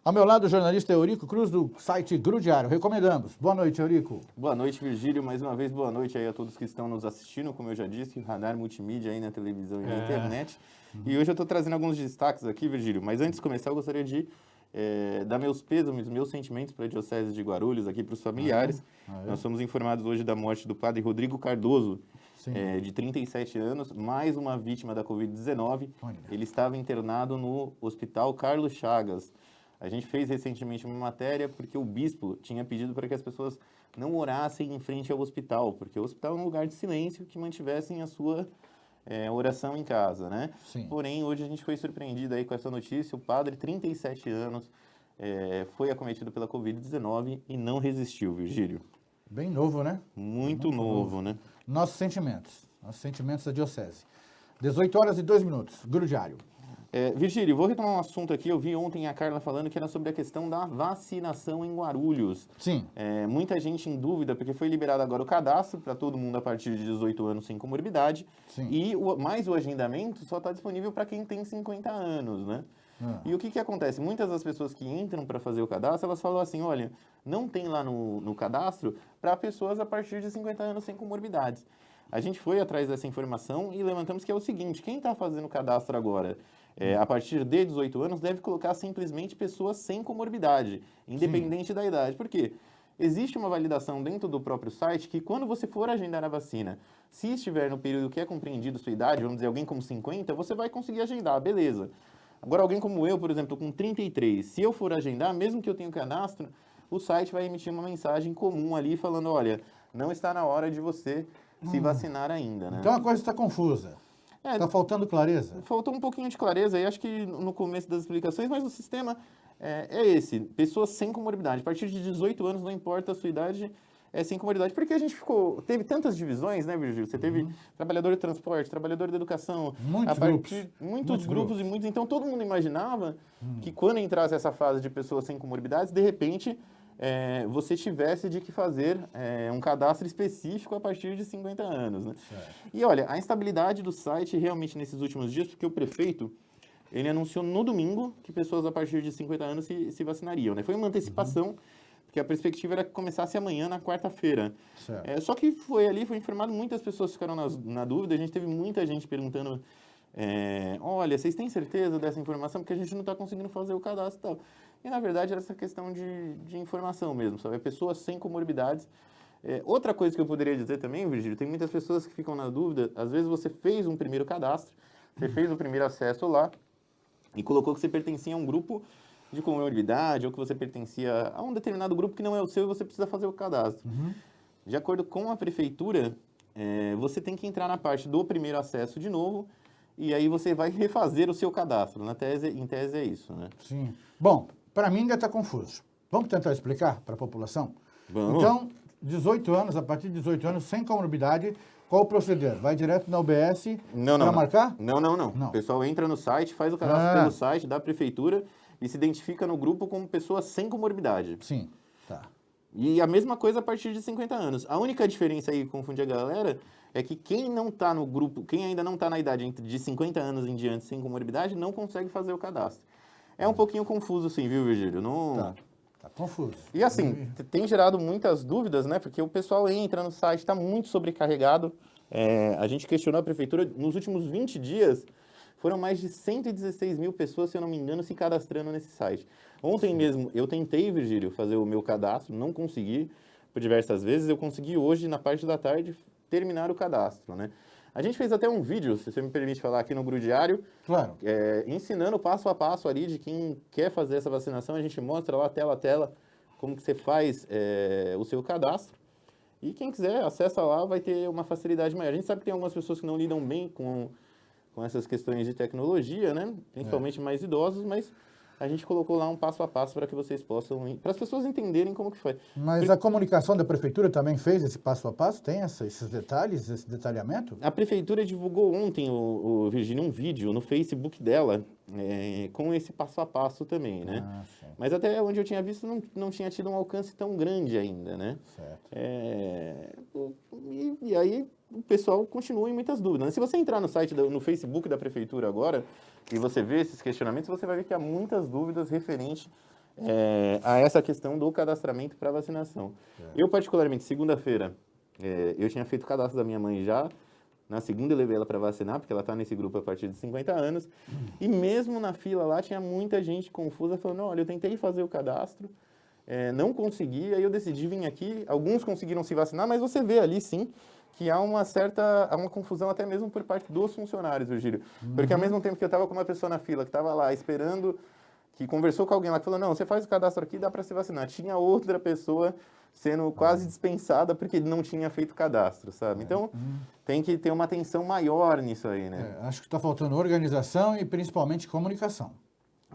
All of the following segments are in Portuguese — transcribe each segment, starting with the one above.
Ao meu lado, o jornalista Eurico Cruz, do site Grudiário. Recomendamos. Boa noite, Eurico. Boa noite, Virgílio. Mais uma vez, boa noite aí a todos que estão nos assistindo. Como eu já disse, Radar Multimídia aí na televisão e na internet. E hoje eu estou trazendo alguns destaques aqui, Virgílio. Mas antes de começar, eu gostaria de dar meus pêsames, meus sentimentos para a Diocese de Guarulhos, aqui para os familiares. Nós somos informados hoje da morte do padre Rodrigo Cardoso, de 37 anos, mais uma vítima da Covid-19. Ele estava internado no Hospital Carlos Chagas. A gente fez recentemente uma matéria porque o bispo tinha pedido para que as pessoas não orassem em frente ao hospital, porque o hospital é um lugar de silêncio, que mantivessem a sua oração em casa, né? Sim. Porém, hoje a gente foi surpreendido aí com essa notícia. O padre, 37 anos, foi acometido pela Covid-19 e não resistiu, Virgílio. Bem novo, né? Muito novo, né? Nossos sentimentos da Diocese. 18 horas e 2 minutos. Grudiário. Virgílio, vou retomar um assunto aqui. Eu vi ontem a Carla falando que era sobre a questão da vacinação em Guarulhos. Sim. Muita gente em dúvida, porque foi liberado agora o cadastro para todo mundo a partir de 18 anos sem comorbidade. Sim. E mais o agendamento só está disponível para quem tem 50 anos, né? E o que acontece? Muitas das pessoas que entram para fazer o cadastro, elas falam assim, olha, não tem lá no cadastro para pessoas a partir de 50 anos sem comorbidades. A gente foi atrás dessa informação e levantamos que é o seguinte, quem está fazendo o cadastro agora, a partir de 18 anos, deve colocar simplesmente pessoas sem comorbidade, independente da idade. Por quê? Existe uma validação dentro do próprio site que quando você for agendar a vacina, se estiver no período que é compreendido sua idade, vamos dizer, alguém com 50, você vai conseguir agendar, beleza. Agora, alguém como eu, por exemplo, com 33, se eu for agendar, mesmo que eu tenha cadastro, o site vai emitir uma mensagem comum ali falando, olha, não está na hora de você se vacinar ainda, né? Então a coisa está confusa. Está faltando clareza. Faltou um pouquinho de clareza aí, acho que no começo das explicações, mas o sistema é esse, pessoas sem comorbidade. A partir de 18 anos, não importa a sua idade, sem comorbidade. Porque a gente teve tantas divisões, né, Virgílio? Você teve trabalhador de transporte, trabalhador de educação. Muitos grupos. Então, todo mundo imaginava que quando entrasse essa fase de pessoas sem comorbidades, de repente, você tivesse de que fazer um cadastro específico a partir de 50 anos, né? E olha, a instabilidade do site realmente nesses últimos dias, porque o prefeito, ele anunciou no domingo que pessoas a partir de 50 anos se vacinariam, né? Foi uma antecipação, porque a perspectiva era que começasse amanhã, na quarta-feira. Só que foi informado, muitas pessoas ficaram na dúvida, a gente teve muita gente perguntando, olha, vocês têm certeza dessa informação? Porque a gente não está conseguindo fazer o cadastro e tal. E, na verdade, era essa questão de informação mesmo, sabe? Pessoas sem comorbidades. Outra coisa que eu poderia dizer também, Virgílio, tem muitas pessoas que ficam na dúvida, às vezes você fez um primeiro cadastro, você fez o primeiro acesso lá e colocou que você pertencia a um grupo de comorbidade ou que você pertencia a um determinado grupo que não é o seu e você precisa fazer o cadastro. De acordo com a prefeitura, você tem que entrar na parte do primeiro acesso de novo e aí você vai refazer o seu cadastro. Em tese é isso, né? Sim. Bom, para mim ainda está confuso. Vamos tentar explicar para a população? Vamos. Então, 18 anos, a partir de 18 anos, sem comorbidade, qual o proceder? Vai direto na UBS para marcar? Não. O pessoal entra no site, faz o cadastro pelo site da prefeitura e se identifica no grupo como pessoa sem comorbidade. Sim, tá. E a mesma coisa a partir de 50 anos. A única diferença aí que confunde a galera é que quem não está no grupo, quem ainda não está na idade de 50 anos em diante sem comorbidade, não consegue fazer o cadastro. É um pouquinho confuso sim, viu, Virgílio? Tá confuso. E assim, tem gerado muitas dúvidas, né? Porque o pessoal entra no site, está muito sobrecarregado. A gente questionou a prefeitura, nos últimos 20 dias, foram mais de 116 mil pessoas, se eu não me engano, se cadastrando nesse site. Ontem mesmo, eu tentei, Virgílio, fazer o meu cadastro, não consegui por diversas vezes. Eu consegui hoje, na parte da tarde, terminar o cadastro, né? A gente fez até um vídeo, se você me permite falar, aqui no Grudiário, claro, ensinando passo a passo ali de quem quer fazer essa vacinação. A gente mostra lá tela a tela como que você faz o seu cadastro. E quem quiser, acessa lá, vai ter uma facilidade maior. A gente sabe que tem algumas pessoas que não lidam bem com essas questões de tecnologia, né? Principalmente mais idosos, mas a gente colocou lá um passo a passo para que vocês possam, para as pessoas entenderem como que foi. Mas a comunicação da prefeitura também fez esse passo a passo? Tem esses detalhes, esse detalhamento? A prefeitura divulgou ontem, o Virgínia, um vídeo no Facebook dela com esse passo a passo também, né? Mas até onde eu tinha visto não tinha tido um alcance tão grande ainda, né? Certo. E aí o pessoal continua em muitas dúvidas, né? Se você entrar no site, no Facebook da prefeitura agora, e você vê esses questionamentos, você vai ver que há muitas dúvidas referentes a essa questão do cadastramento para vacinação. Eu, particularmente, segunda-feira, eu tinha feito o cadastro da minha mãe já. Na segunda eu levei ela para vacinar, porque ela está nesse grupo a partir de 50 anos. E mesmo na fila lá, tinha muita gente confusa, falando, olha, eu tentei fazer o cadastro, não consegui, aí eu decidi vir aqui. Alguns conseguiram se vacinar, mas você vê ali, sim, que há uma confusão até mesmo por parte dos funcionários, Virgílio. Porque ao mesmo tempo que eu estava com uma pessoa na fila que estava lá esperando, que conversou com alguém lá que falou, não, você faz o cadastro aqui, dá para se vacinar. Tinha outra pessoa sendo quase dispensada porque não tinha feito cadastro, sabe? Então, tem que ter uma atenção maior nisso aí, né? Acho que está faltando organização e principalmente comunicação.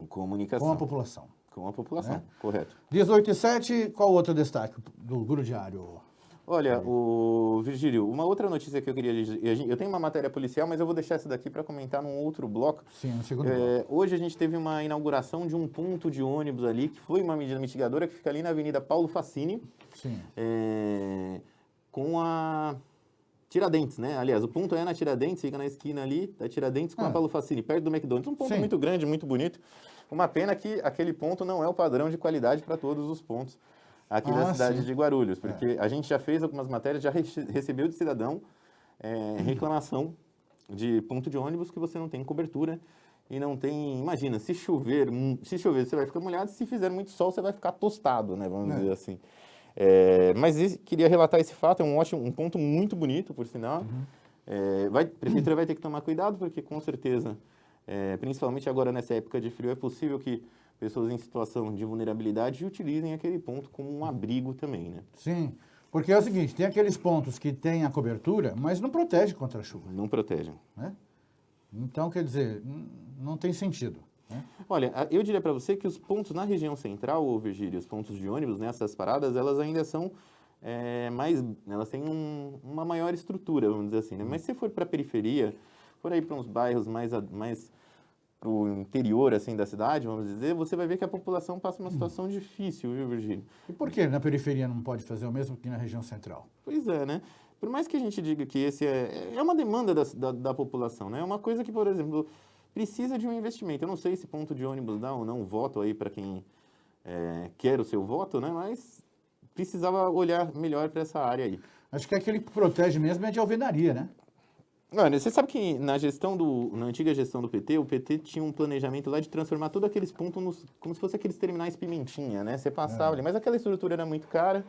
Comunicação. Com a população. Com a população, correto. 18h07, qual outro destaque do Guru Diário? Olha, Virgílio, uma outra notícia que eu queria dizer, eu tenho uma matéria policial, mas eu vou deixar essa daqui para comentar num outro bloco. Sim, no segundo bloco. Hoje a gente teve uma inauguração de um ponto de ônibus ali, que foi uma medida mitigadora, que fica ali na Avenida Paulo Facchini, Sim. Com a Tiradentes, né? Aliás, o ponto é na Tiradentes, fica na esquina ali da Tiradentes com a Paulo Facchini, perto do McDonald's. Um ponto muito grande, muito bonito. Uma pena que aquele ponto não é o padrão de qualidade para todos os pontos aqui da cidade de Guarulhos, porque a gente já fez algumas matérias, já recebeu de cidadão reclamação de ponto de ônibus que você não tem cobertura e não tem... Imagina, se chover você vai ficar molhado, se fizer muito sol você vai ficar tostado, né? Vamos dizer assim. Mas queria relatar esse fato, é um ponto muito bonito, por sinal. A prefeitura vai ter que tomar cuidado, porque com certeza, principalmente agora nessa época de frio, é possível que pessoas em situação de vulnerabilidade utilizem aquele ponto como um abrigo também, né? Sim, porque é o seguinte, tem aqueles pontos que têm a cobertura, mas não protege contra a chuva. Não protegem. Né? Então, quer dizer, não tem sentido. Né? Olha, eu diria para você que os pontos na região central, Virgílio, os pontos de ônibus, nessas paradas, elas ainda são elas têm uma maior estrutura, vamos dizer assim, né? Mas se for para a periferia, for aí para uns bairros mais para o interior, assim, da cidade, vamos dizer, você vai ver que a população passa uma situação difícil, viu, Virgílio? E por que na periferia não pode fazer o mesmo que na região central? Pois é, né? Por mais que a gente diga que esse é uma demanda da população, né? É uma coisa que, por exemplo, precisa de um investimento. Eu não sei se ponto de ônibus dá ou não voto aí para quem quer o seu voto, né? Mas precisava olhar melhor para essa área aí. Acho que aquele que protege mesmo é de alvenaria, né? Olha, você sabe que na antiga gestão do PT, o PT tinha um planejamento lá de transformar todos aqueles pontos como se fossem aqueles terminais pimentinha, né? Você passava ali, mas aquela estrutura era muito cara.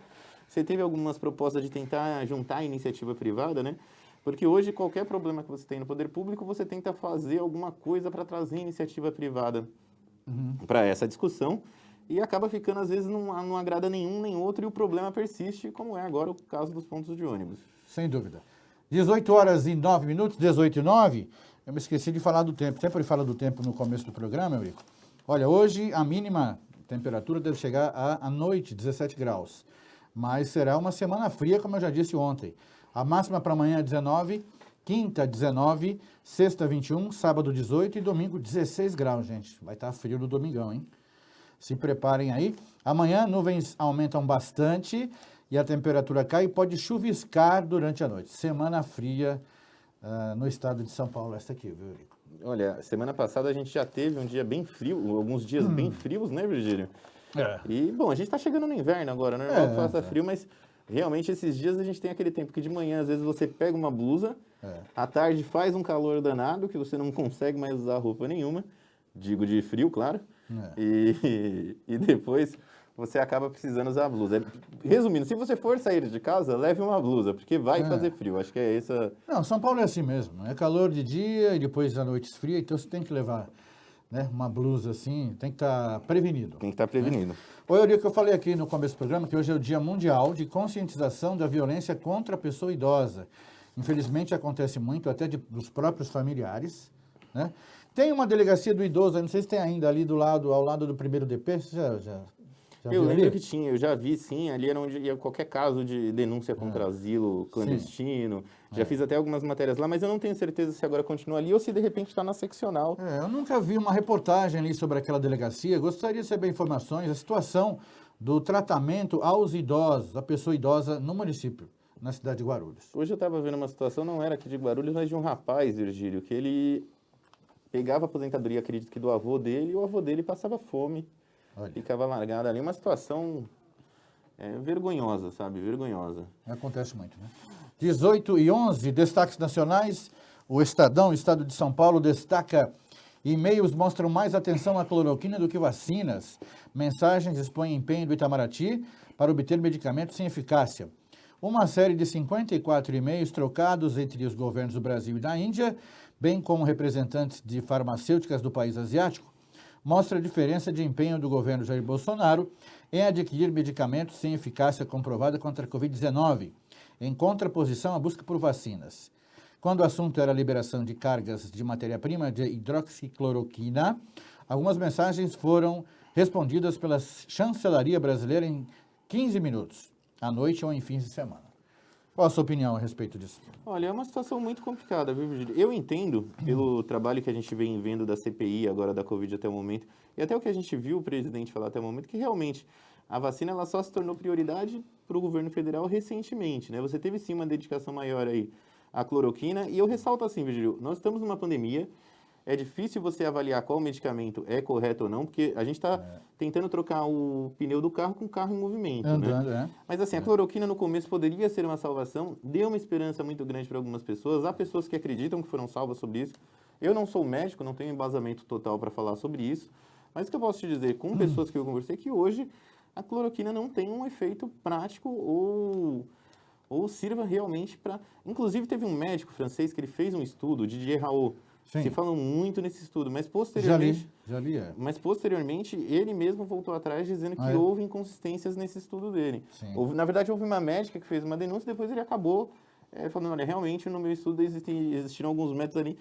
Você teve algumas propostas de tentar juntar a iniciativa privada, né? Porque hoje, qualquer problema que você tem no poder público, você tenta fazer alguma coisa para trazer iniciativa privada para essa discussão e acaba ficando, às vezes, não agrada nenhum nem outro e o problema persiste, como é agora o caso dos pontos de ônibus. Sem dúvida. 18h09, 18h09, eu me esqueci de falar do tempo. Sempre falo do tempo no começo do programa, Eurico. Olha, hoje a mínima temperatura deve chegar à noite, 17 graus. Mas será uma semana fria, como eu já disse ontem. A máxima para amanhã é 19, quinta 19, sexta 21, sábado 18 e domingo 16 graus, gente. Vai estar frio no domingão, hein? Se preparem aí. Amanhã nuvens aumentam bastante e a temperatura cai e pode chuviscar durante a noite. Semana fria no estado de São Paulo, esta aqui, viu, Eurico? Olha, semana passada a gente já teve um dia bem frio, alguns dias bem frios, né, Virgílio? E, bom, a gente está chegando no inverno agora, né? Normal que faça frio, mas realmente esses dias a gente tem aquele tempo que de manhã, às vezes, você pega uma blusa, à tarde faz um calor danado, que você não consegue mais usar roupa nenhuma, digo de frio, claro, e depois você acaba precisando usar a blusa. Resumindo, se você for sair de casa, leve uma blusa, porque vai fazer frio. Acho que é essa... Não, São Paulo é assim mesmo. É calor de dia e depois à noite esfria, então você tem que levar, né, uma blusa assim, tem que estar prevenido. Tem que estar prevenido. Oi, Eurico, eu falei aqui no começo do programa que hoje é o Dia Mundial de Conscientização da Violência contra a Pessoa Idosa. Infelizmente acontece muito, até dos próprios familiares, né? Tem uma delegacia do idoso, não sei se tem ainda ali ao lado do primeiro DP, você já eu lembro que tinha, eu já vi sim, ali era onde ia qualquer caso de denúncia contra asilo clandestino. Já fiz até algumas matérias lá, mas eu não tenho certeza se agora continua ali ou se de repente está na seccional. Eu nunca vi uma reportagem ali sobre aquela delegacia. Gostaria de saber informações, a situação do tratamento aos idosos, a pessoa idosa no município, na cidade de Guarulhos. Hoje eu estava vendo uma situação, não era aqui de Guarulhos, mas de um rapaz, Virgílio, que ele pegava a aposentadoria, acredito que do avô dele, e o avô dele passava fome. Olha. ficava largada ali, uma situação vergonhosa, sabe? Vergonhosa. Acontece muito, né? 18h11, destaques nacionais. O Estadão, Estado de São Paulo, destaca: e-mails mostram mais atenção à cloroquina do que vacinas. Mensagens expõem empenho do Itamaraty para obter medicamentos sem eficácia. Uma série de 54 e-mails trocados entre os governos do Brasil e da Índia, bem como representantes de farmacêuticas do país asiático, mostra a diferença de empenho do governo Jair Bolsonaro em adquirir medicamentos sem eficácia comprovada contra a Covid-19, em contraposição à busca por vacinas. Quando o assunto era a liberação de cargas de matéria-prima de hidroxicloroquina, algumas mensagens foram respondidas pela chancelaria brasileira em 15 minutos, à noite ou em fins de semana. Qual a sua opinião a respeito disso? Olha, é uma situação muito complicada, viu, Virgílio? Eu entendo, pelo trabalho que a gente vem vendo da CPI, agora da Covid até o momento, e até o que a gente viu o presidente falar até o momento, que realmente a vacina ela só se tornou prioridade para o governo federal recentemente, né? Você teve sim uma dedicação maior aí à cloroquina, e eu ressalto assim, Virgílio, nós estamos numa pandemia, é difícil você avaliar qual medicamento é correto ou não, porque a gente está tentando trocar o pneu do carro com o carro em movimento, Andando, né? Mas assim, a cloroquina no começo poderia ser uma salvação, deu uma esperança muito grande para algumas pessoas, há pessoas que acreditam que foram salvas sobre isso. Eu não sou médico, não tenho embasamento total para falar sobre isso, mas o que eu posso te dizer, com pessoas que eu conversei, é que hoje a cloroquina não tem um efeito prático ou sirva realmente para... Inclusive, teve um médico francês que ele fez um estudo, Didier Raoult. Sim. Se falam muito nesse estudo, mas posteriormente... Já li. Mas posteriormente, ele mesmo voltou atrás dizendo que houve inconsistências nesse estudo dele. Na verdade, houve uma médica que fez uma denúncia, depois ele acabou falando, olha, realmente no meu estudo existiram alguns métodos ali.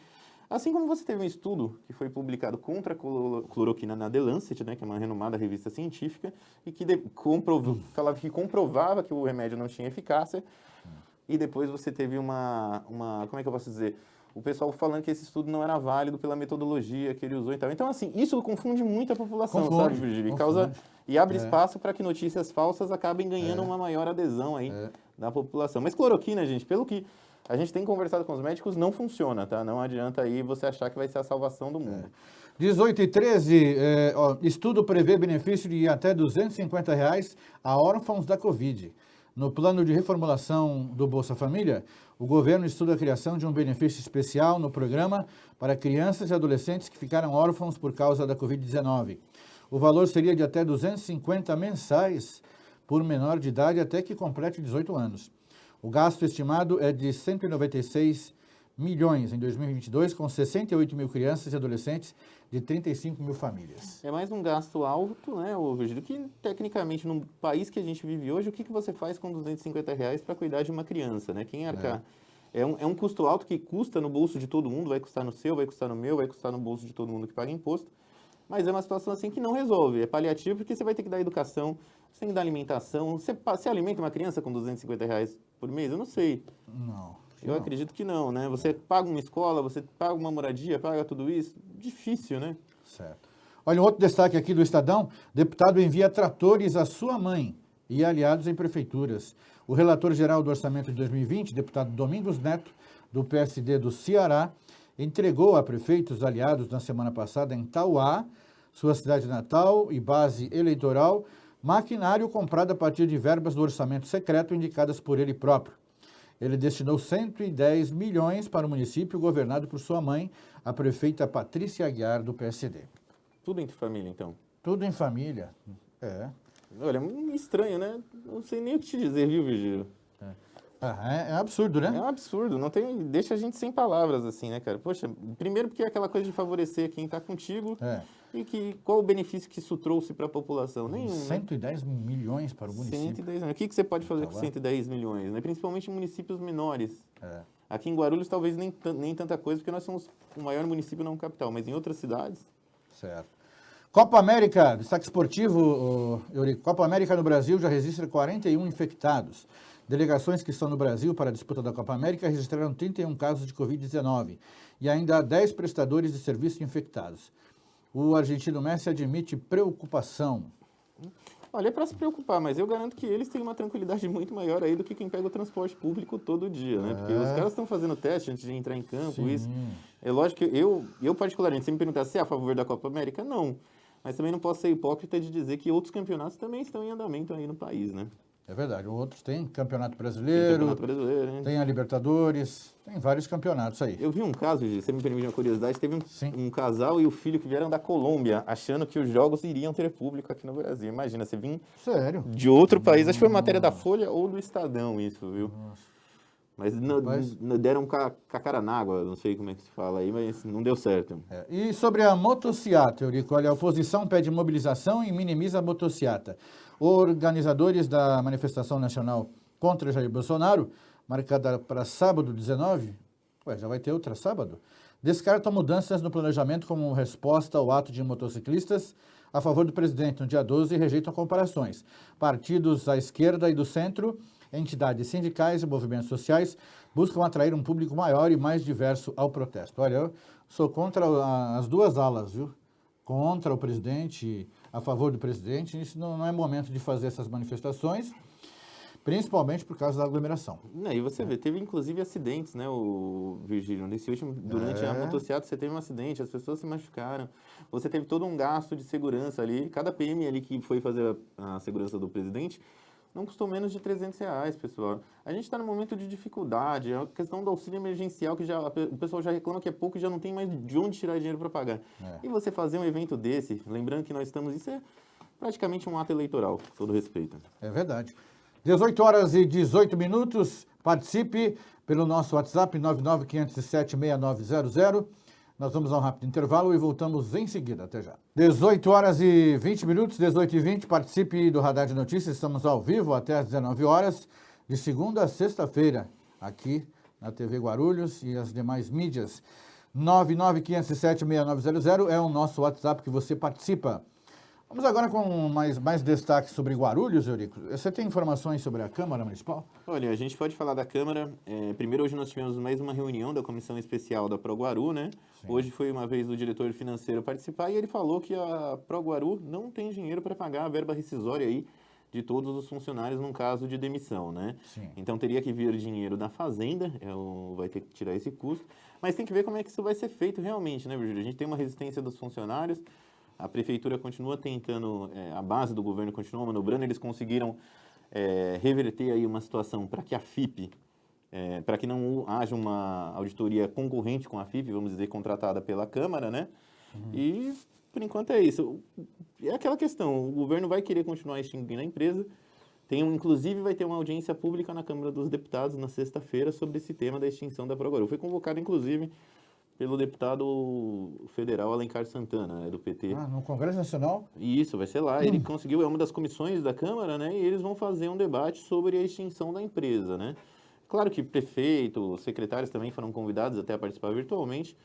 Assim como você teve um estudo que foi publicado contra a cloroquina na The Lancet, né, que é uma renomada revista científica, e que falava que comprovava que o remédio não tinha eficácia, e depois você teve uma como é que eu posso dizer? O pessoal falando que esse estudo não era válido pela metodologia que ele usou e tal. Então, assim, isso confunde muito a população, sabe, Virgílio? E abre espaço para que notícias falsas acabem ganhando uma maior adesão aí da população. Mas cloroquina, gente, pelo que a gente tem conversado com os médicos, não funciona, tá? Não adianta aí você achar que vai ser a salvação do mundo. 18h13, estudo prevê benefício de até R$ 250 a órfãos da Covid. No plano de reformulação do Bolsa Família, o governo estuda a criação de um benefício especial no programa para crianças e adolescentes que ficaram órfãos por causa da Covid-19. O valor seria de até R$ 250 mensais por menor de idade até que complete 18 anos. O gasto estimado é de 196 milhões em 2022, com 68 mil crianças e adolescentes de 35 mil famílias. É mais um gasto alto, né, Virgílio, que tecnicamente no país que a gente vive hoje, o que você faz com R$ 250 para cuidar de uma criança, né? Quem arcar? É um custo alto que custa no bolso de todo mundo, vai custar no seu, vai custar no meu, vai custar no bolso de todo mundo que paga imposto, mas é uma situação assim que não resolve, é paliativo porque você vai ter que dar educação, você tem que dar alimentação, você alimenta uma criança com R$ 250 por mês? Eu não sei. Não. Eu acredito que não, né? Você paga uma escola, você paga uma moradia, paga tudo isso. Difícil, né? Certo. Olha, um outro destaque aqui do Estadão. Deputado envia tratores à sua mãe e aliados em prefeituras. O relator-geral do orçamento de 2020, deputado Domingos Neto, do PSD do Ceará, entregou a prefeitos aliados na semana passada em Tauá, sua cidade natal e base eleitoral, maquinário comprado a partir de verbas do orçamento secreto indicadas por ele próprio. Ele destinou 110 milhões para o município governado por sua mãe, a prefeita Patrícia Aguiar, do PSD. Tudo entre família, então? Tudo em família, Olha, estranho, né? Não sei nem o que te dizer, viu, Virgílio? É absurdo, né? É um absurdo, deixa a gente sem palavras, assim, né, cara? Poxa, primeiro porque é aquela coisa de favorecer quem está contigo e qual o benefício que isso trouxe para a população? Nenhum. 110 milhões para o município. 110 milhões. O que você pode fazer com 110 milhões? Né? Principalmente em municípios menores. Aqui em Guarulhos talvez nem tanta coisa, porque nós somos o maior município não capital, mas em outras cidades... Certo. Copa América, destaque esportivo, Eurico. Copa América no Brasil já registra 41 infectados. Delegações que estão no Brasil para a disputa da Copa América registraram 31 casos de Covid-19 e ainda há 10 prestadores de serviço infectados. O argentino Messi admite preocupação. Olha, é para se preocupar, mas eu garanto que eles têm uma tranquilidade muito maior aí do que quem pega o transporte público todo dia, né? Porque os caras estão fazendo teste antes de entrar em campo, isso. É lógico que eu particularmente, se me perguntar se é a favor da Copa América, não. mas também não posso ser hipócrita de dizer que outros campeonatos também estão em andamento aí no país, né? É verdade. Outros tem Campeonato Tem Brasileiro, Campeonato Brasileiro, né? tem a Libertadores, tem vários campeonatos aí. Eu vi um caso, Gi, você me permite uma curiosidade, teve Sim. um casal e o filho que vieram da Colômbia, achando que os jogos iriam ter público aqui no Brasil. Imagina, você vir Sério? de outro país, acho que foi matéria da Folha ou do Estadão isso, viu? Mas deram com a cara na água, não sei como é que se fala aí, mas não deu certo. É. E sobre a motociata, Eurico, olha, a oposição pede mobilização e minimiza a motociata. Organizadores da manifestação nacional contra Jair Bolsonaro, marcada para sábado 19, já vai ter outra sábado, descartam mudanças no planejamento como resposta ao ato de motociclistas a favor do presidente no dia 12 e rejeitam comparações. Partidos à esquerda e do centro, entidades sindicais e movimentos sociais buscam atrair um público maior e mais diverso ao protesto. Olha, eu sou contra as duas alas, viu? Contra o presidente, a favor do presidente. Isso não é momento de fazer essas manifestações, principalmente por causa da aglomeração. E você vê, teve inclusive acidentes, né, o Virgílio? Durante a motociata você teve um acidente, as pessoas se machucaram. Você teve todo um gasto de segurança ali. Cada PM ali que foi fazer a segurança do presidente não custou menos de R$300, pessoal. A gente está num momento de dificuldade, é a questão do auxílio emergencial, que o pessoal já reclama que é pouco e já não tem mais de onde tirar dinheiro para pagar. E você fazer um evento desse, lembrando que nós estamos, isso é praticamente um ato eleitoral, com todo respeito. É verdade. 18 horas e 18 minutos, participe pelo nosso WhatsApp 995076900. Nós vamos a um rápido intervalo e voltamos em seguida. Até já. 18 horas e 20 minutos, 18 e 20, participe do Radar de Notícias. Estamos ao vivo até às 19 horas, de segunda a sexta-feira, aqui na TV Guarulhos e as demais mídias. 995076900 é o nosso WhatsApp que você participa. Vamos agora com mais destaques sobre Guarulhos, Eurico. Você tem informações sobre a Câmara Municipal? Olha, a gente pode falar da Câmara. Primeiro, hoje nós tivemos mais uma reunião da Comissão Especial da ProGuaru, né? Sim. Hoje foi uma vez do diretor financeiro participar e ele falou que a ProGuaru não tem dinheiro para pagar a verba rescisória aí de todos os funcionários num caso de demissão, né? Sim. Então teria que vir dinheiro da Fazenda, vai ter que tirar esse custo, mas tem que ver como é que isso vai ser feito realmente, né, Virgílio? A gente tem uma resistência dos funcionários. A prefeitura continua tentando, a base do governo continua manobrando, eles conseguiram reverter aí uma situação para que a FIP, para que não haja uma auditoria concorrente com a FIP, vamos dizer, contratada pela Câmara, né? E, por enquanto, é isso. É aquela questão, o governo vai querer continuar extinguindo a empresa, inclusive vai ter uma audiência pública na Câmara dos Deputados na sexta-feira sobre esse tema da extinção da ProGuaru. Foi convocado, inclusive, pelo deputado federal Alencar Santana, do PT. No Congresso Nacional? Isso, vai ser lá. Ele conseguiu, é uma das comissões da Câmara, né? E eles vão fazer um debate sobre a extinção da empresa, né? Claro que prefeito, secretários também foram convidados até a participar virtualmente,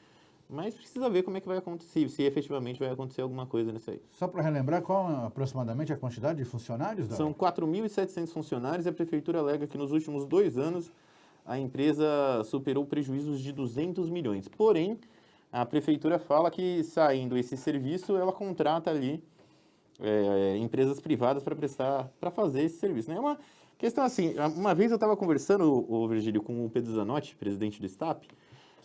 mas precisa ver como é que vai acontecer, se efetivamente vai acontecer alguma coisa nisso aí. Só para relembrar, qual aproximadamente a quantidade de funcionários? São 4.700 funcionários e a prefeitura alega que nos últimos 2 anos a empresa superou prejuízos de 200 milhões. Porém, a prefeitura fala que, saindo esse serviço, ela contrata ali empresas privadas para fazer esse serviço. É uma questão assim, uma vez eu estava conversando, Virgílio, com o Pedro Zanotti, presidente do STAP,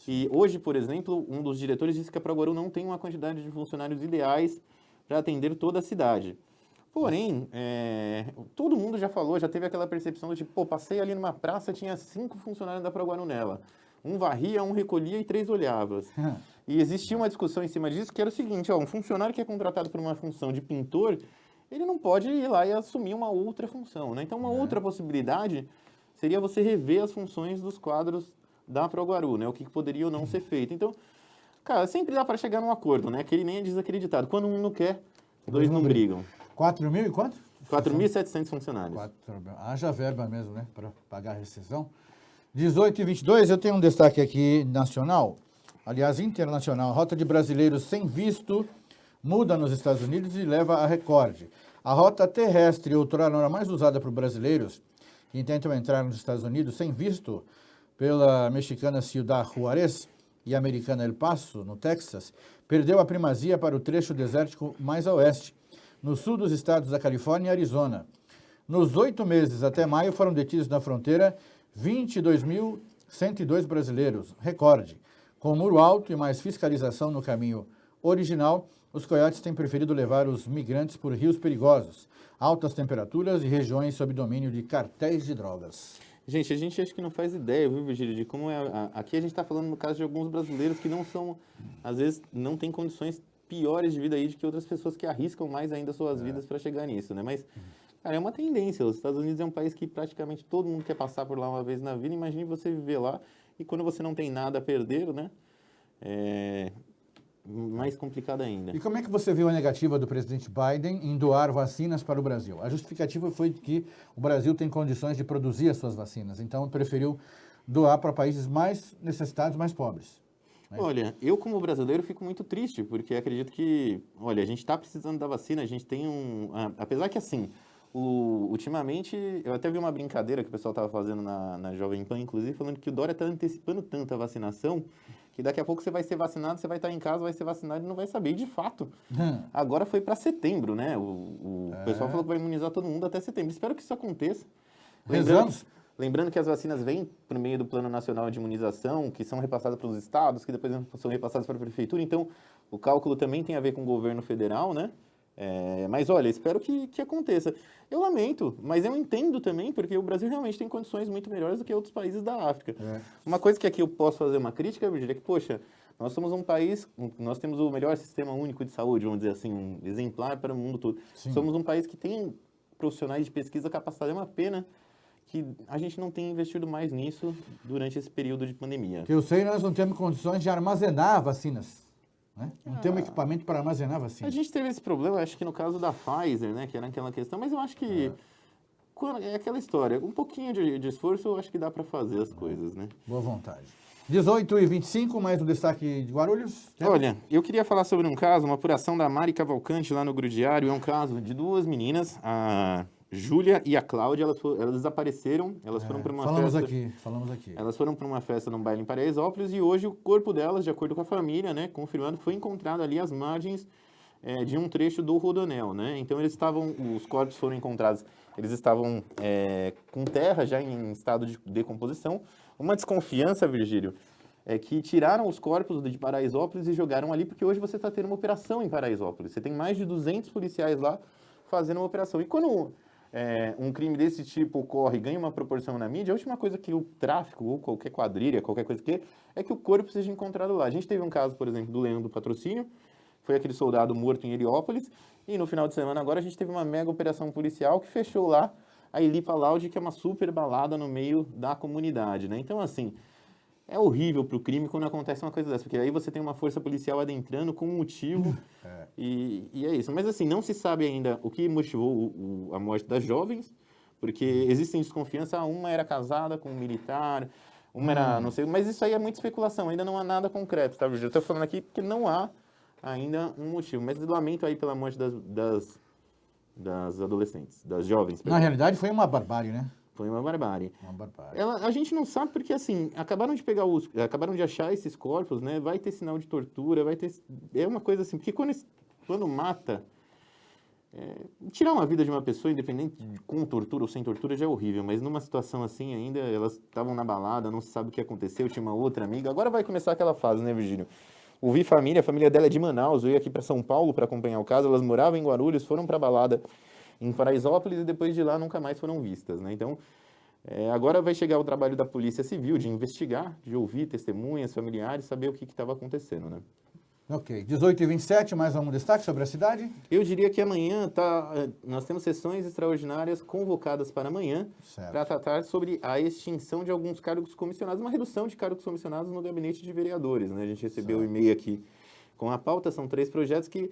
e hoje, por exemplo, um dos diretores disse que a ProGuaru não tem uma quantidade de funcionários ideais para atender toda a cidade. Porém, todo mundo já falou, já teve aquela percepção do tipo, passei ali numa praça, tinha 5 funcionários da ProGuaru nela. Um varria, um recolhia e 3 olhava. E existia uma discussão em cima disso, que era o seguinte, um funcionário que é contratado por uma função de pintor, ele não pode ir lá e assumir uma outra função, né? Então, uma outra possibilidade seria você rever as funções dos quadros da ProGuaru, né? O que poderia ou não ser feito. Então, cara, sempre dá para chegar num acordo, né? Que ele nem é desacreditado. Quando um não quer, 2 não brigam. 4 mil e quanto? 4.700 funcionários. Haja verba mesmo, né? Para pagar a rescisão. 18 e 22, eu tenho um destaque aqui nacional, aliás, internacional. A rota de brasileiros sem visto muda nos Estados Unidos e leva a recorde. A rota terrestre, outrora a mais usada por brasileiros que tentam entrar nos Estados Unidos sem visto, pela mexicana Ciudad Juárez e americana El Paso, no Texas, perdeu a primazia para o trecho desértico mais a oeste, no sul dos estados da Califórnia e Arizona. Nos 8 meses até maio foram detidos na fronteira 22.102 brasileiros, recorde. Com muro alto e mais fiscalização no caminho original, Os coiotes têm preferido levar os migrantes por rios perigosos, altas temperaturas e regiões sob domínio de cartéis de drogas. Gente, a gente acho que não faz ideia, viu, Virgílio, de como é. Aqui a gente está falando no caso de alguns brasileiros que não são, às vezes, não têm condições piores de vida aí do que outras pessoas que arriscam mais ainda suas vidas para chegar nisso, né? Mas, cara, é uma tendência. Os Estados Unidos é um país que praticamente todo mundo quer passar por lá uma vez na vida. Imagine você viver lá e quando você não tem nada a perder, né? É mais complicado ainda. E como é que você viu a negativa do presidente Biden em doar vacinas para o Brasil? A justificativa foi que o Brasil tem condições de produzir as suas vacinas, então preferiu doar para países mais necessitados, mais pobres. Olha, eu como brasileiro fico muito triste, porque acredito que, olha, a gente está precisando da vacina, a gente tem apesar que assim, ultimamente, eu até vi uma brincadeira que o pessoal estava fazendo na Jovem Pan, inclusive, falando que o Dória está antecipando tanto a vacinação, que daqui a pouco você vai ser vacinado, você vai estar em casa, vai ser vacinado e não vai saber. E, de fato, agora foi para setembro, né? O pessoal falou que vai imunizar todo mundo até setembro. Espero que isso aconteça. Lembrando que as vacinas vêm por meio do Plano Nacional de Imunização, que são repassadas para os estados, que depois são repassadas para a prefeitura. Então, o cálculo também tem a ver com o governo federal, né? Mas, olha, espero que aconteça. Eu lamento, mas eu entendo também, porque o Brasil realmente tem condições muito melhores do que outros países da África. Uma coisa que aqui eu posso fazer uma crítica, Virgílio, é que, poxa, nós somos um país, nós temos o melhor sistema único de saúde, vamos dizer assim, um exemplar para o mundo todo. Sim. Somos um país que tem profissionais de pesquisa capacitados. É uma pena que a gente não tenha investido mais nisso durante esse período de pandemia. Que eu sei, nós não temos condições de armazenar vacinas. Né? Não temos equipamento para armazenar vacinas. A gente teve esse problema, acho que no caso da Pfizer, né, que era aquela questão, mas eu acho que é aquela história, um pouquinho de esforço, eu acho que dá para fazer as coisas, né? Boa vontade. 18h25, mais um destaque de Guarulhos. Olha, eu queria falar sobre um caso, uma apuração da Mari Cavalcante lá no Grudiário, é um caso de duas meninas, a Júlia e a Cláudia, elas desapareceram, elas foram para uma festa... Falamos aqui. Elas foram para uma festa num baile em Paraisópolis e hoje o corpo delas, de acordo com a família, né, confirmando, foi encontrado ali às margens de um trecho do Rodonel, né? Então os corpos foram encontrados, eles estavam com terra já em estado de decomposição. Uma desconfiança, Virgílio, é que tiraram os corpos de Paraisópolis e jogaram ali, porque hoje você está tendo uma operação em Paraisópolis. Você tem mais de 200 policiais lá fazendo uma operação. E quando um crime desse tipo ocorre e ganha uma proporção na mídia, a última coisa que o tráfico, ou qualquer quadrilha, qualquer coisa que é que o corpo seja encontrado lá. A gente teve um caso, por exemplo, do Leão do Patrocínio, foi aquele soldado morto em Heliópolis, e no final de semana agora a gente teve uma mega operação policial que fechou lá a Elipa Lounge, que é uma super balada no meio da comunidade, né? Então, assim, é horrível para o crime quando acontece uma coisa dessa, porque aí você tem uma força policial adentrando com um motivo, e é isso. Mas, assim, não se sabe ainda o que motivou a morte das jovens, porque existem desconfianças, uma era casada com um militar, uma era, não sei, mas isso aí é muita especulação, ainda não há nada concreto, tá, Virgílio? Eu estou falando aqui porque não há ainda um motivo, mas lamento aí pela morte das adolescentes, das jovens. Na realidade, foi uma barbárie, né? Foi uma barbárie. Uma barbárie. A gente não sabe porque, assim, acabaram de achar esses corpos, né? Vai ter sinal de tortura, vai ter... É uma coisa assim, porque quando mata... tirar uma vida de uma pessoa, independente de com tortura ou sem tortura, já é horrível, mas numa situação assim ainda, elas estavam na balada, não se sabe o que aconteceu, tinha uma outra amiga. Agora vai começar aquela fase, né, Virgílio? Ouvi a família dela é de Manaus, veio aqui para São Paulo para acompanhar o caso, elas moravam em Guarulhos, foram para a balada em Paraisópolis e depois de lá nunca mais foram vistas, né? Então, agora vai chegar o trabalho da Polícia Civil de investigar, de ouvir testemunhas, familiares, saber o que estava acontecendo, né? Ok. 18h27, mais um destaque sobre a cidade? Eu diria que amanhã nós temos sessões extraordinárias convocadas para amanhã para tratar sobre a extinção de alguns cargos comissionados, uma redução de cargos comissionados no gabinete de vereadores, né? A gente recebeu um e-mail aqui com a pauta, são 3 projetos que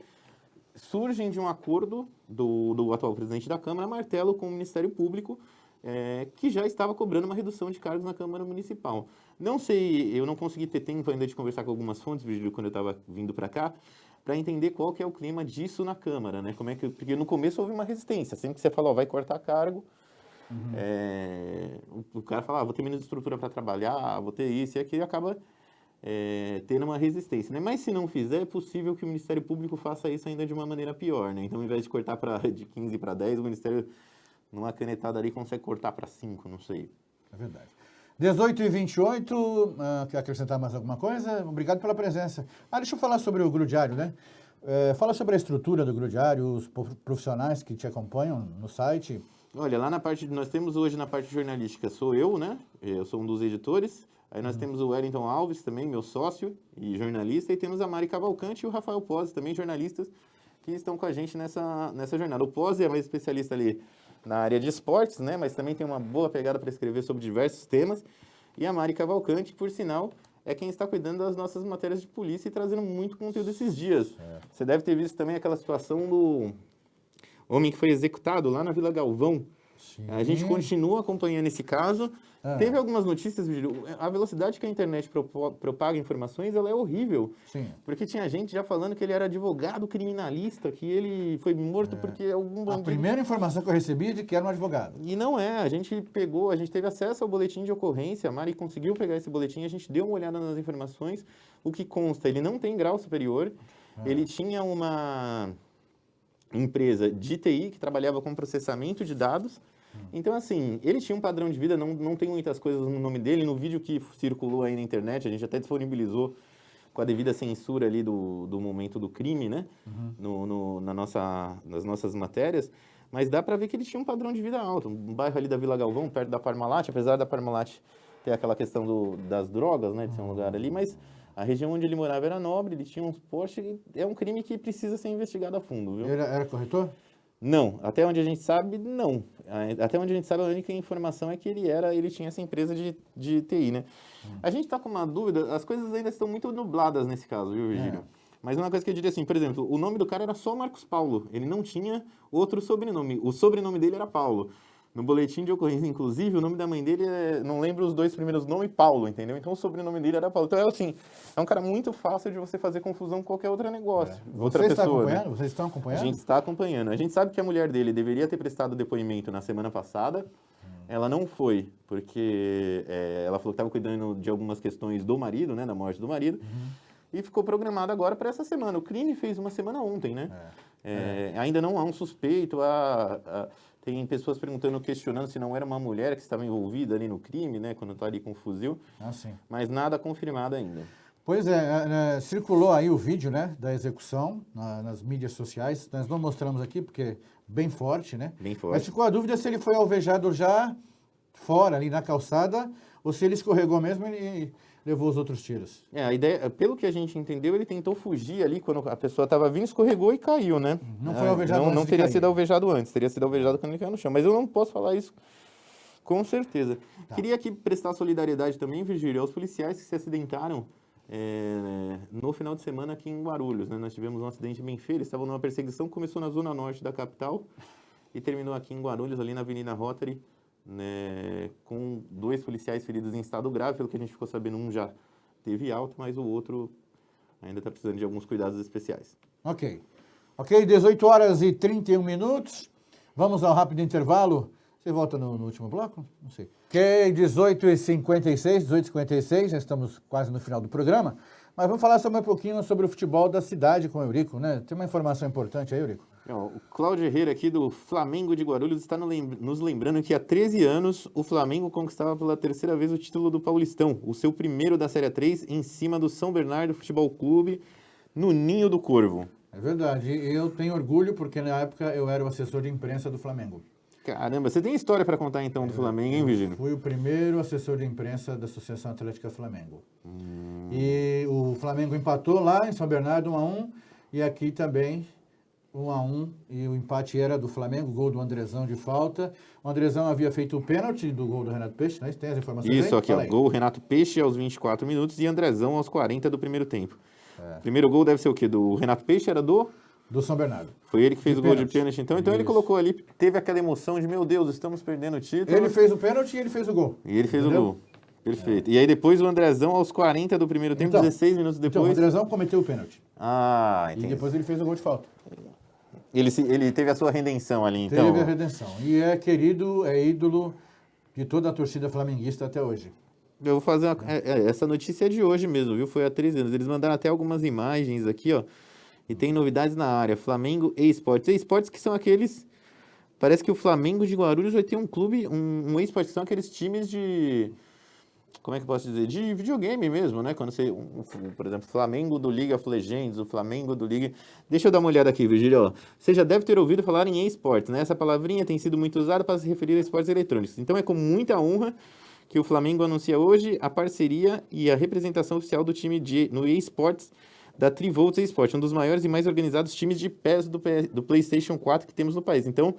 surgem de um acordo do atual presidente da Câmara, Martelo, com o Ministério Público, que já estava cobrando uma redução de cargos na Câmara Municipal. Não sei, eu não consegui ter tempo ainda de conversar com algumas fontes, Virgílio, quando eu estava vindo para cá, para entender qual que é o clima disso na Câmara, né? Porque no começo houve uma resistência, sempre que você fala, vai cortar cargo, o cara fala, vou ter menos estrutura para trabalhar, vou ter isso e aquilo, e acaba tendo uma resistência, né? Mas se não fizer, é possível que o Ministério Público faça isso ainda de uma maneira pior, né? Então, ao invés de cortar de 15 para 10, o Ministério, numa canetada ali, consegue cortar para 5, não sei. É verdade. 18h28, quer acrescentar mais alguma coisa? Obrigado pela presença. Deixa eu falar sobre o Grudiário, né? Fala sobre a estrutura do Grupo Diário, os profissionais que te acompanham no site. Olha, lá nós temos hoje na parte jornalística, sou eu, né? Eu sou um dos editores. Aí nós temos o Wellington Alves também, meu sócio e jornalista. E temos a Mari Cavalcante e o Rafael Pozzi, também jornalistas, que estão com a gente nessa jornada. O Pozzi é mais especialista ali na área de esportes, né? Mas também tem uma boa pegada para escrever sobre diversos temas. E a Mari Cavalcante, por sinal, é quem está cuidando das nossas matérias de polícia e trazendo muito conteúdo esses dias. Você deve ter visto também aquela situação do homem que foi executado lá na Vila Galvão. Sim. A gente continua acompanhando esse caso. Teve algumas notícias, a velocidade que a internet propaga informações, ela é horrível. Sim. Porque tinha gente já falando que ele era advogado criminalista, que ele foi morto porque algum bandido... A primeira informação que eu recebi é de que era um advogado. E não é, a gente teve acesso ao boletim de ocorrência, a Mari conseguiu pegar esse boletim, a gente deu uma olhada nas informações, o que consta, ele não tem grau superior, ele tinha uma empresa de TI que trabalhava com processamento de dados. Então, assim, ele tinha um padrão de vida, não tem muitas coisas no nome dele. No vídeo que circulou aí na internet, a gente até disponibilizou com a devida censura ali do momento do crime, né? Nas nossas matérias. Mas dá para ver que ele tinha um padrão de vida alto. Um bairro ali da Vila Galvão, perto da Parmalat, apesar da Parmalat ter aquela questão das drogas, né? De ser um lugar ali, mas a região onde ele morava era nobre, ele tinha uns Porsche. É um crime que precisa ser investigado a fundo, viu? Ele era corretor? Não, até onde a gente sabe, não. Até onde a gente sabe, a única informação é que ele tinha essa empresa de TI, né? A gente tá com uma dúvida, as coisas ainda estão muito nubladas nesse caso, viu, Virgílio? Mas uma coisa que eu diria assim, por exemplo, o nome do cara era só Marcos Paulo, ele não tinha outro sobrenome, o sobrenome dele era Paulo. No boletim de ocorrência, inclusive, o nome da mãe dele não lembro os dois primeiros nomes, Paulo, entendeu? Então o sobrenome dele era Paulo. Então é assim, é um cara muito fácil de você fazer confusão com qualquer outro negócio. Outra Você pessoa, está acompanhando? né? Vocês estão acompanhando? A gente está acompanhando. A gente sabe que a mulher dele deveria ter prestado depoimento na semana passada. Ela não foi, porque ela falou que estava cuidando de algumas questões do marido, né, da morte do marido. E ficou programada agora para essa semana. O crime fez uma semana ontem, né? Ainda não há um suspeito, tem pessoas perguntando, questionando se não era uma mulher que estava envolvida ali no crime, né? Quando está ali com o fuzil. Sim. Mas nada confirmado ainda. Pois circulou aí o vídeo, né, da execução nas mídias sociais. Nós não mostramos aqui porque é bem forte, né? Bem forte. Mas ficou a dúvida se ele foi alvejado já fora, ali na calçada, ou se ele escorregou mesmo e levou os outros tiros. A ideia, pelo que a gente entendeu, ele tentou fugir ali quando a pessoa estava vindo, escorregou e caiu, né? Não foi alvejado antes. Não teria sido alvejado antes, teria sido alvejado quando ele caiu no chão. Mas eu não posso falar isso com certeza. Queria aqui prestar solidariedade também, Virgílio, aos policiais que se acidentaram no final de semana aqui em Guarulhos, né? Nós tivemos um acidente bem feio, eles estavam numa perseguição que começou na zona norte da capital e terminou aqui em Guarulhos, ali na Avenida Rotary, né, com 2 policiais feridos em estado grave. Pelo que a gente ficou sabendo, um já teve alta, mas o outro ainda está precisando de alguns cuidados especiais. Ok, 18 horas e 31 minutos. Vamos ao rápido intervalo. Você volta no último bloco? Não sei. Ok, 18h56, já estamos quase no final do programa. Mas vamos falar um pouquinho sobre o futebol da cidade com o Eurico, né? Tem uma informação importante aí, Eurico. O Cláudio Herrera aqui do Flamengo de Guarulhos está nos lembrando que há 13 anos o Flamengo conquistava pela 3ª vez o título do Paulistão, o seu primeiro da Série 3 em cima do São Bernardo Futebol Clube, no Ninho do Corvo. É verdade, eu tenho orgulho porque na época eu era o assessor de imprensa do Flamengo. Caramba, você tem história para contar então do Flamengo, hein, Virgílio? Fui o primeiro assessor de imprensa da Associação Atlética Flamengo. E o Flamengo empatou lá em São Bernardo 1-1 e aqui também 1-1, e o empate era do Flamengo, gol do Andrezão de falta. O Andrezão havia feito o pênalti do gol do Renato Peixe, né? Tem as informações aí? Isso aqui, ó, gol Renato Peixe aos 24 minutos e Andrezão aos 40 do primeiro tempo. Primeiro gol deve ser o quê? Do Renato Peixe, era do São Bernardo. Foi ele que fez o gol de pênalti, então. Então ele colocou ali, teve aquela emoção de, meu Deus, estamos perdendo o título. Ele fez o pênalti e ele fez o gol. E ele fez o gol. Perfeito. E aí depois o Andrezão aos 40 do primeiro tempo, 16 minutos depois. Então, o Andrezão cometeu o pênalti. Entendi. E depois ele fez o gol de falta. Ele teve a sua redenção ali, então. Teve a redenção. E é querido, é ídolo de toda a torcida flamenguista até hoje. Eu vou fazer essa notícia é de hoje mesmo, viu? Foi há 13 anos. Eles mandaram até algumas imagens aqui, ó. E tem novidades na área. Flamengo e Esportes. E-Sports que são aqueles... Parece que o Flamengo de Guarulhos vai ter um clube, um e-Sports, que são aqueles times de como é que eu posso dizer? De videogame mesmo, né? Quando você, por exemplo, Flamengo do League of Legends, o Flamengo do League... Deixa eu dar uma olhada aqui, Virgílio. Ó. Você já deve ter ouvido falar em esportes, né? Essa palavrinha tem sido muito usada para se referir a esportes eletrônicos. Então é com muita honra que o Flamengo anuncia hoje a parceria e a representação oficial do time no eSports da Trivolts eSports, um dos maiores e mais organizados times de PES do PlayStation 4 que temos no país. Então,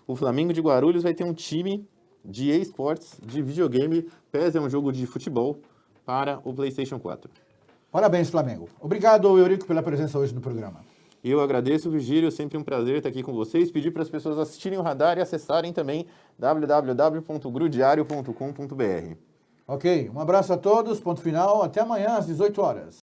o Flamengo de Guarulhos vai ter um time de eSports, de videogame. PES é um jogo de futebol para o PlayStation 4. Parabéns, Flamengo. Obrigado, Eurico, pela presença hoje no programa. Eu agradeço, Virgílio, sempre um prazer estar aqui com vocês. Pedir para as pessoas assistirem o Radar e acessarem também www.grudiario.com.br. Ok, um abraço a todos, ponto final, até amanhã às 18 horas.